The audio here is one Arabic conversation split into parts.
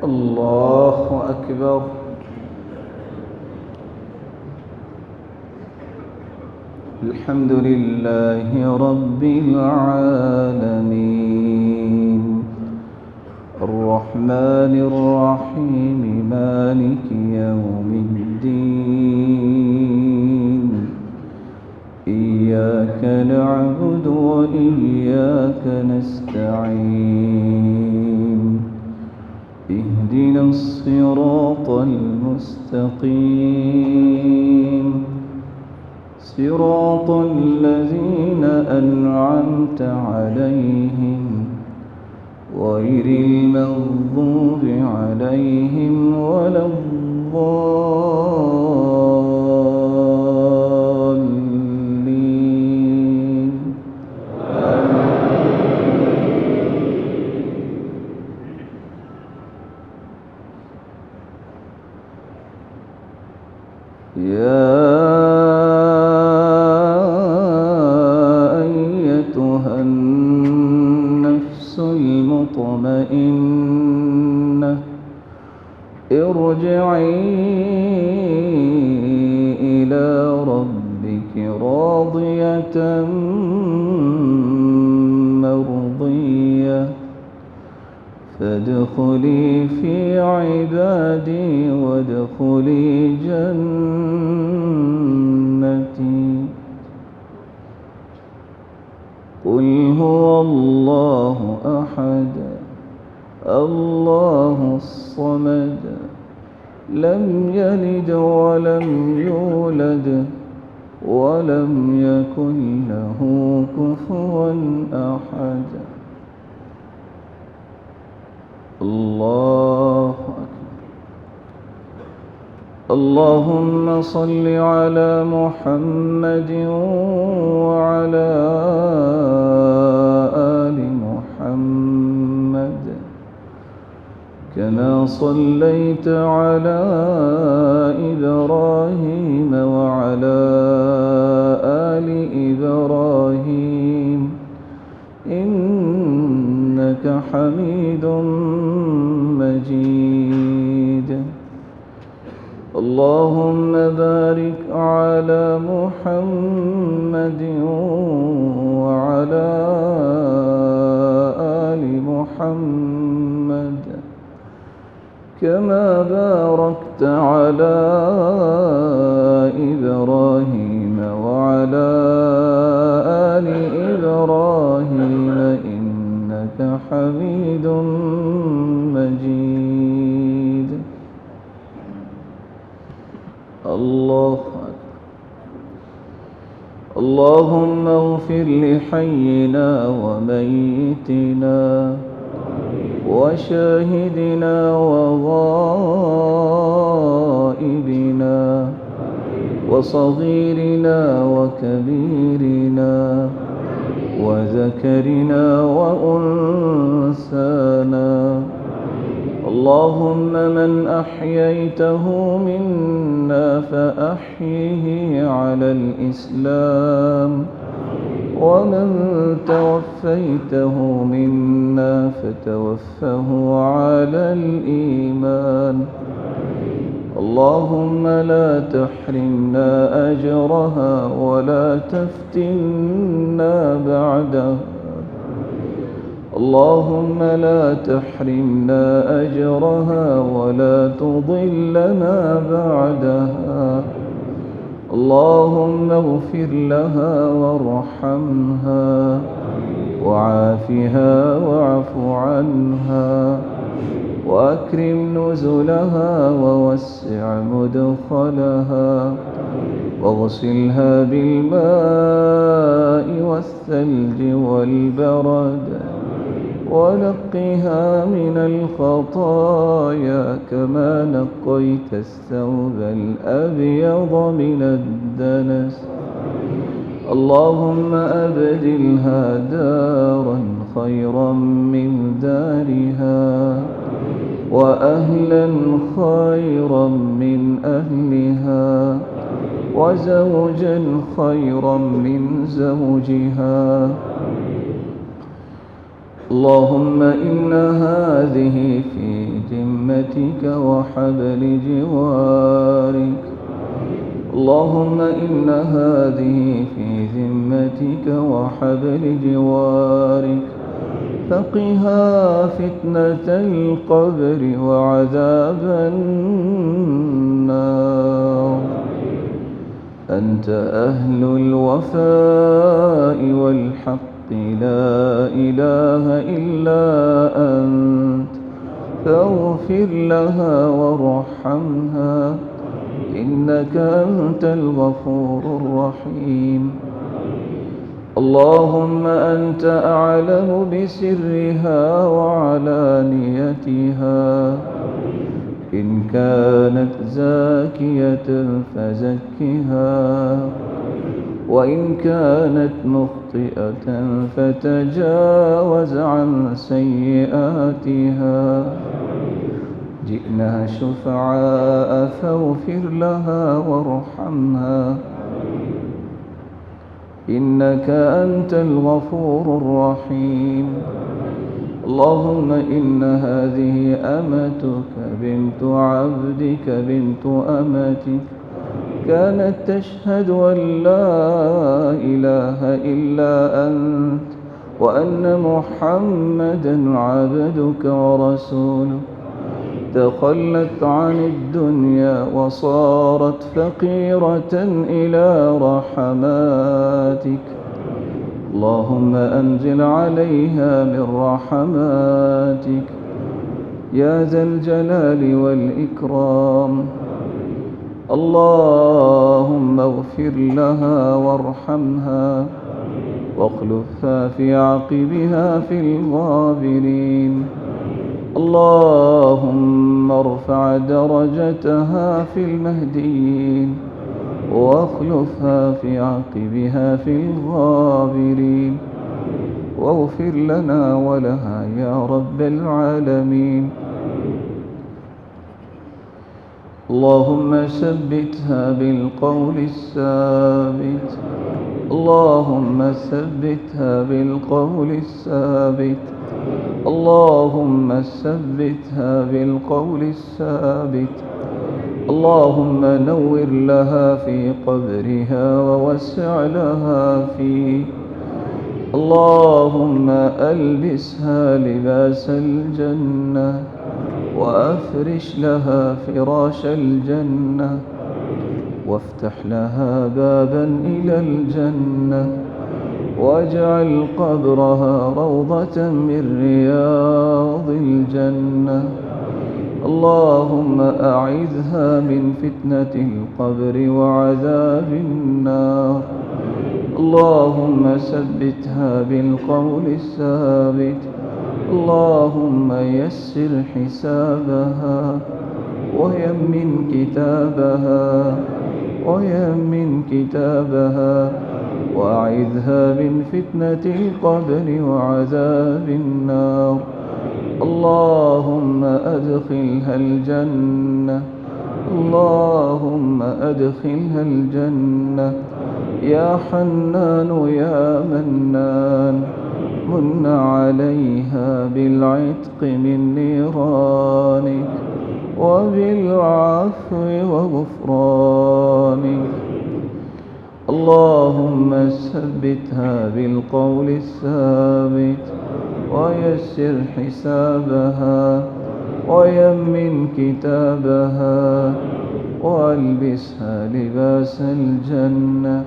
الله أكبر. الحمد لله رب العالمين الرحمن الرحيم مالك يوم الدين إياك نعبد وإياك نستعين اهدنا الصراط المستقيم صراط الذين أنعمت عليهم غير المغضوب عليهم ولا الضالين. يا أيتها النفس المطمئنة ارجعي إلى ربك راضية مرضية فادخلي في عبادي وادخلي جنتي. قل هو الله أحد الله الصمد لم يلد ولم يولد ولم يكن له كفوا أحد. الله أكبر. اللهم صل على محمد وعلى آل محمد كما صليت على إبراهيم وعلى آل إبراهيم إنك حميد مجيد. اللهم بارك على محمد وعلى آل محمد كما باركت على إبراهيم وعلى آل إبراهيم إنك حميد مجيد. الله أكبر. اللهم اغفر لحينا وميتنا وشاهدنا وغائبنا وصغيرنا وكبيرنا وذكرنا وأنثانا. اللهم من أحييته منا فأحيه على الإسلام ومن توفيته منا فتوفه على الإيمان. اللهم لا تحرمنا أجرها ولا تفتنا بعدها. اللهم لا تحرمنا أجرها ولا تضلنا بعدها. اللهم اغفر لها وارحمها وعافها واعف عنها وأكرم نزلها ووسع مدخلها واغسلها بالماء والثلج والبرد ونقها من الخطايا كما نقيت الثوب الأبيض من الدنس. اللهم أبدلها دارا خيرا من دارها وأهلا خيرا من أهلها وزوجا خيرا من زوجها. اللهم إن هذه في ذمتك ذمتك وحبل جوارك. اللهم إن هذه في ذمتك وحبل جوارك، فقها فتنة القبر وعذاب النار. أنت أهل الوفاء والحق، لا إله إلا أنت، فاغفر لها وارحمها، إنك أنت الغفور الرحيم. اللهم أنت أعلم بسرها وعلانيتها، إن كانت زاكية فزكها، وإن كانت مخطئة فتجاوز عن سيئاتها. جئنا شفعاء فاغفر لها وارحمها، إنك أنت الغفور الرحيم. اللهم إن هذه أمتك بنت عبدك بنت أمتك، كانت تشهد أن لا إله إلا أنت، وأن محمدًا عبدك ورسولك. تخلت عن الدنيا وصارت فقيرة إلى رحماتك. اللهم أنزل عليها من رحماتك يا ذا الجلال والإكرام. اللهم اغفر لها وارحمها، واخلفها في عقبها في الغابرين. اللهم ارفع درجتها في المهديين، واخلفها في عقبها في الغابرين، واغفر لنا ولها يا رب العالمين. اللهم ثبتها بالقول الثابت، اللهم ثبتها بالقول الثابت، اللهم ثبتها بالقول الثابت. اللهم نور لها في قبرها ووسع لها فيه. اللهم ألبسها لباس الجنة، وأفرش لها فراش الجنة، وافتح لها بابا إلى الجنة، واجعل قبرها روضة من رياض الجنة. اللهم أعذها من فتنة القبر وعذاب النار. اللهم ثبتها بالقول الثابت. اللهم يسر حسابها، ويمن كتابها، ويمن كتابها، وأعذها من فتنة القبر وعذاب النار. اللهم أدخلها الجنة، اللهم أدخلها الجنة. يا حنان يا منان، من عليها بالعتق من نيرانك، وبالعفو وغفرانك. اللهم ثبتها بالقول الثابت، ويسر حسابها، ويمن كتابها، والبسها لباس الجنة،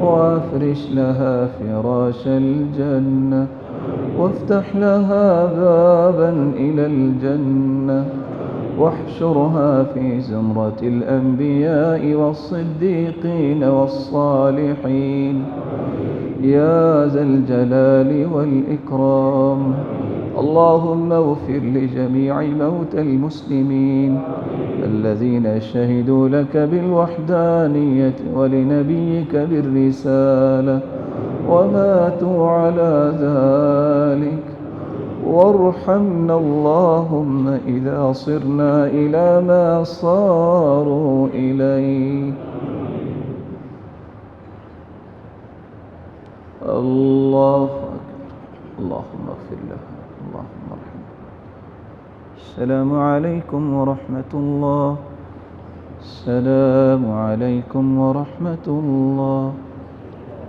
وافرش لها فراش الجنة، وافتح لها بابا إلى الجنة، واحشرها في زمرة الأنبياء والصديقين والصالحين يا ذا الجلال والإكرام. اللهم اغفر لجميع موتى المسلمين الذين شهدوا لك بالوحدانية ولنبيك بالرسالة وماتوا على ذلك. وارحمنا اللهم إذا صرنا إلى ما صاروا إليه. الله أكبر. اللهم اغفر لها، اللهم ارحمها. السلام عليكم ورحمة الله. السلام عليكم ورحمة الله.